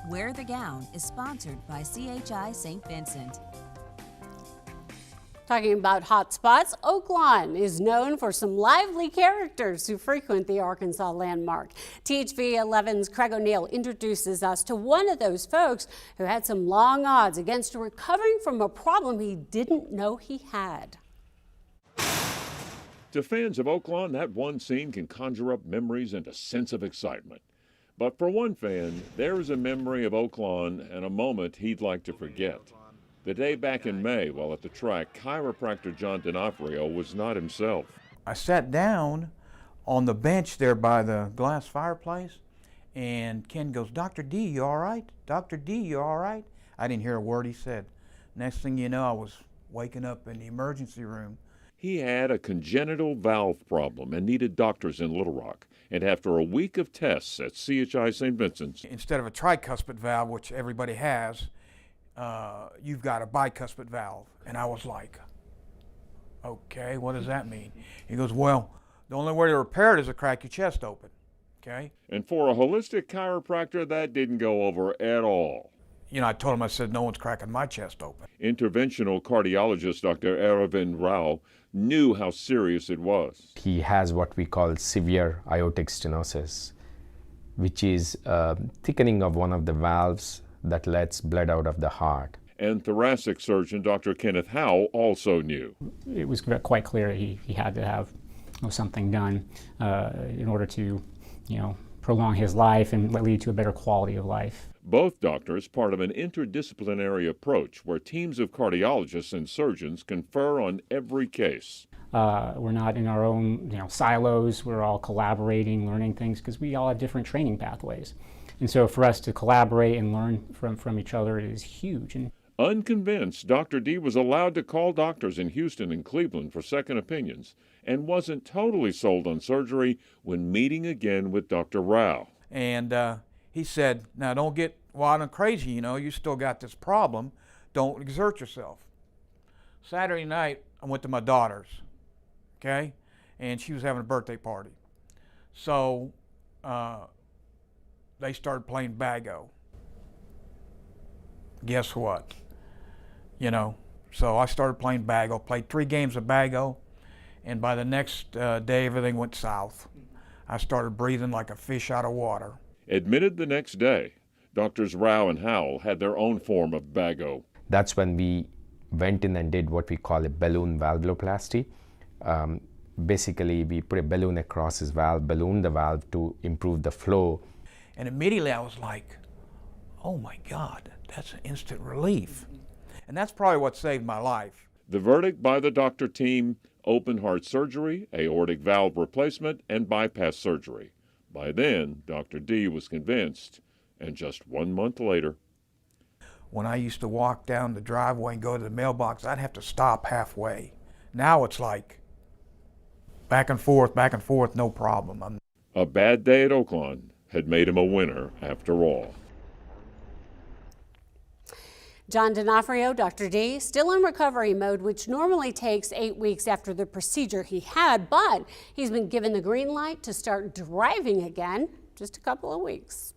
Wear the Gown is sponsored by CHI St. Vincent. Talking about hot spots, Oaklawn is known for some lively characters who frequent the Arkansas landmark. THV 11's Craig O'Neill introduces us to one of those folks who had some long odds against recovering from a problem he didn't know he had. To fans of Oaklawn, that one scene can conjure up memories and a sense of excitement. But for one fan, there is a memory of Oaklawn and a moment he'd like to forget. The day back in May, while at the track, chiropractor John D'Onofrio was not himself. I sat down on the bench there by the glass fireplace, and Ken goes, "Dr. D, you all right? Dr. D, you all right?" I didn't hear a word he said. Next thing you know, I was waking up in the emergency room. He had a congenital valve problem and needed doctors in Little Rock. And after a week of tests at CHI St. Vincent's, Instead of a tricuspid valve, which everybody has, you've got a bicuspid valve. And I was like, okay, what does that mean? He goes, well, the only way to repair it is to crack your chest open, okay? And for a holistic chiropractor, that didn't go over at all. You know, I told him, I said, no one's cracking my chest open. Interventional cardiologist Dr. Aravind Rao knew how serious it was. He has what we call severe aortic stenosis, which is thickening of one of the valves that lets blood out of the heart. And thoracic surgeon Dr. Kenneth Howell also knew. It was quite clear he had to have something done in order to, prolong his life and lead to a better quality of life. Both doctors part of an interdisciplinary approach where teams of cardiologists and surgeons confer on every case. We're not in our own silos. We're all collaborating, learning things because we all have different training pathways. And so for us to collaborate and learn from each other is huge. Unconvinced, Dr. D was allowed to call doctors in Houston and Cleveland for second opinions and wasn't totally sold on surgery when meeting again with Dr. Rao. And he said, now don't get wild and crazy, you still got this problem. Don't exert yourself. Saturday night, I went to my daughter's, okay? And she was having a birthday party. So they started playing Bago. Guess what? So I started playing Bago, played 3 games of Bago, and by the next day, everything went south. I started breathing like a fish out of water. Admitted the next day, Doctors Rao and Howell had their own form of Bago. That's when we went in and did what we call a balloon valvuloplasty. Basically, we put a balloon across his valve, ballooned the valve to improve the flow. And immediately I was like, oh my God, that's an instant relief. And that's probably what saved my life. The verdict by the doctor team: open heart surgery, aortic valve replacement, and bypass surgery. By then, Dr. D was convinced, and just 1 month later. When I used to walk down the driveway and go to the mailbox, I'd have to stop halfway. Now it's like back and forth, no problem. A bad day at Oaklawn had made him a winner after all. John D'Onofrio, Dr. D, still in recovery mode, which normally takes 8 weeks after the procedure he had, but he's been given the green light to start driving again just a couple of weeks.